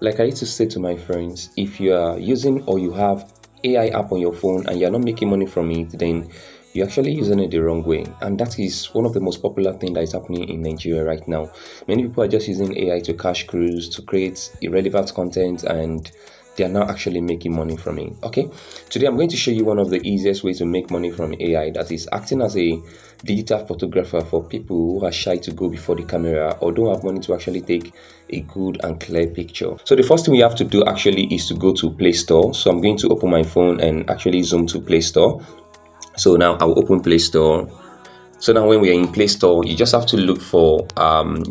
Like I used to say to my friends, if you are using or you have AI app on your phone and you're not making money from it, then you're actually using it the wrong way. And that is one of the most popular thing that is happening in Nigeria right now. Many people are just using AI to cash cruise, to create irrelevant content, and they are not actually making money from it. Okay, today I'm going to show you one of the easiest ways to make money from AI, that is acting as a digital photographer for people who are shy to go before the camera or don't have money to actually take a good and clear picture. So the first thing we have to do actually is to go to Play Store. So I'm going to open my phone and actually zoom to Play Store. So now I'll open Play Store. So now when we are in Play Store, you just have to look for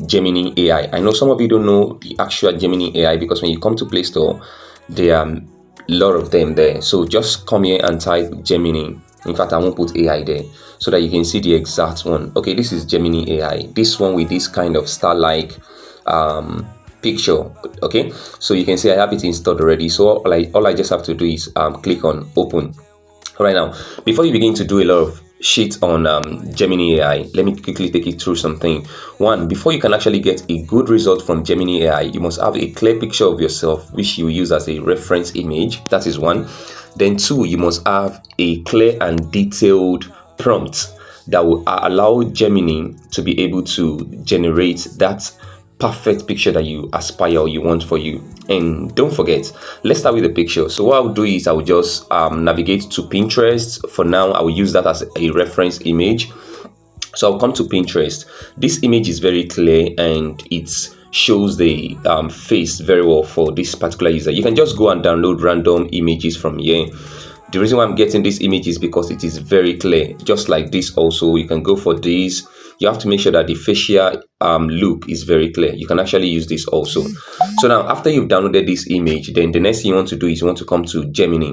Gemini AI. I know some of you don't know the actual Gemini AI because when you come to Play Store, there are a lot of them there. So just come here and type Gemini. In fact, I won't put AI there so that you can see the exact one. Okay, this is Gemini AI. This one with this kind of star-like picture. Okay, so you can see I have it installed already. So all I just have to do is click on open. All right, now before you begin to do a lot of shit on Gemini AI, let me quickly take you through something. One, before you can actually get a good result from Gemini AI, you must have a clear picture of yourself which you use as a reference image. That is one. Then two, you must have a clear and detailed prompt that will allow Gemini to be able to generate that perfect picture that you aspire or you want for you. And don't forget, let's start with the picture. So what I'll do is I will just navigate to Pinterest. For now, I will use that as a reference image. So I'll come to Pinterest. This image is very clear and it shows the face very well for this particular user. You can just go and download random images from here. The reason why I'm getting this image is because it is very clear. Just like this also, you can go for this. You have to make sure that the facial look is very clear. You can actually use this also. So now after you've downloaded this image, then the next thing you want to do is you want to come to Gemini.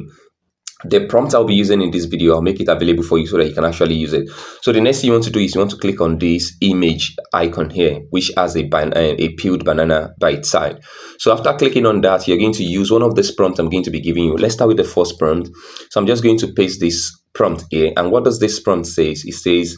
The prompt I'll be using in this video, I'll make it available for you so that you can actually use it. So the next thing you want to do is you want to click on this image icon here, which has a peeled banana by its side. So after clicking on that, you're going to use one of these prompts I'm going to be giving you. Let's start with the first prompt. So I'm just going to paste this prompt here. And what does this prompt say? It says,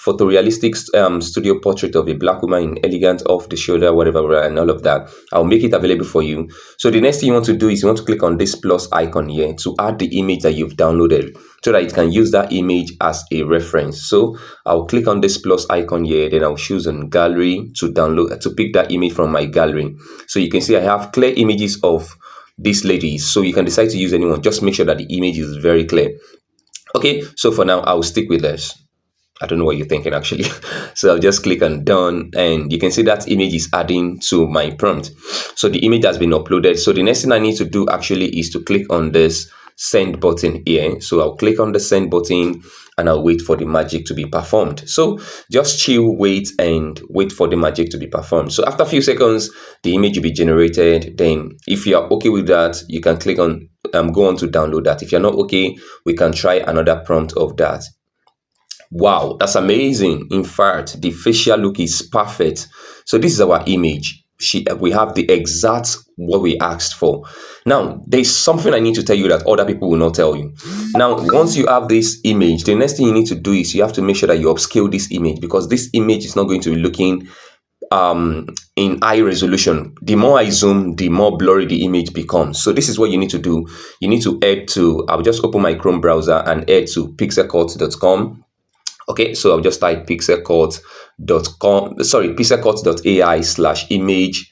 photorealistic studio portrait of a black woman in elegant off the shoulder, whatever, and all of that. I'll make it available for you. So the next thing you want to do is you want to click on this plus icon here to add the image that you've downloaded so that it can use that image as a reference. So I'll click on this plus icon here, then I'll choose on gallery to download, to pick that image from my gallery. So you can see I have clear images of these ladies, so you can decide to use anyone. Just make sure that the image is very clear. Okay, so for now I'll stick with this. I don't know what you're thinking actually. So I'll just click on done and you can see that image is adding to my prompt. So the image has been uploaded. So the next thing I need to do actually is to click on this send button here. So I'll click on the send button and I'll wait for the magic to be performed. So just chill, wait and wait for the magic to be performed. So after a few seconds, the image will be generated. Then if you are okay with that, you can click on go on to download that. If you're not okay, we can try another prompt of that. Wow, that's amazing. In fact, the facial look is perfect. So this is our image. We have the exact what we asked for. Now, there's something I need to tell you that other people will not tell you. Now, once you have this image, the next thing you need to do is you have to make sure that you upscale this image because this image is not going to be looking in high resolution. The more I zoom, the more blurry the image becomes. So this is what you need to do. You need to head to, I'll just open my Chrome browser and head to pixelcut.com. Okay, so I'll just type pixelcut.ai/image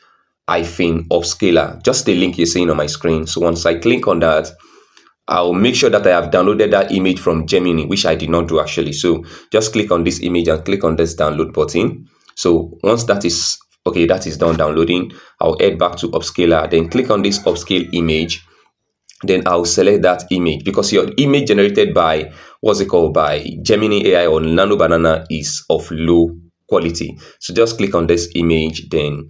upscaler, just the link you're seeing on my screen. So once I click on that, I'll make sure that I have downloaded that image from Gemini, which I did not do actually. So just click on this image and click on this download button. So once that is okay, that is done downloading, I'll head back to upscaler, then click on this upscale image. Then I'll select that image because your image generated by by Gemini AI or Nano Banana is of low quality. So just click on this image, then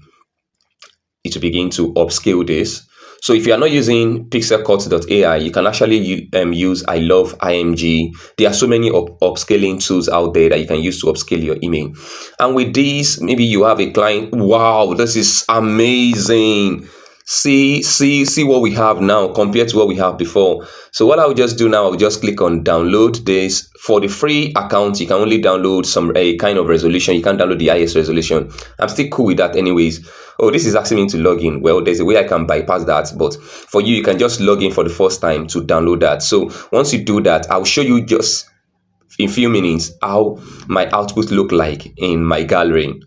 it will begin to upscale this. So if you are not using pixelcut.ai, you can actually use I love IMG. There are so many upscaling tools out there that you can use to upscale your image. And with this, maybe you have a client. Wow, this is amazing. see what we have now compared to what we have before. So what I'll just do now, I'll just click on download this. For the free account, you can only download some a kind of resolution. You can't download the highest resolution. I'm still cool with that anyways. Oh, this is asking me to log in. Well, there's a way I can bypass that, but for you, you can just log in for the first time to download that. So once you do that, I'll show you just in few minutes how my output look like in my gallery.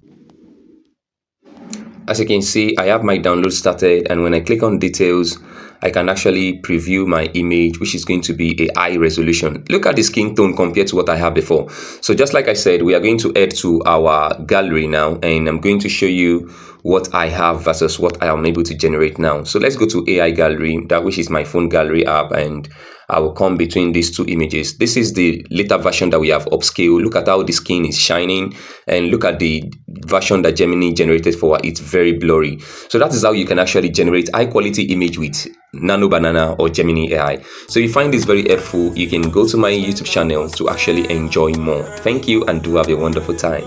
As you can see, I have my download started, and when I click on details, I can actually preview my image, which is going to be a high resolution. Look at the skin tone compared to what I had before. So just like I said, we are going to add to our gallery now, and I'm going to show you what I have versus what I am able to generate now. So let's go to AI gallery, that which is my phone gallery app, and I will come between these two images. This is the later version that we have upscale. Look at how the skin is shining, and look at the version that Gemini generated for it. It's very blurry. So that is how you can actually generate high quality image with Nano Banana or Gemini AI. So if you find this very helpful, you can go to my YouTube channel to actually enjoy more. Thank you, and do have a wonderful time.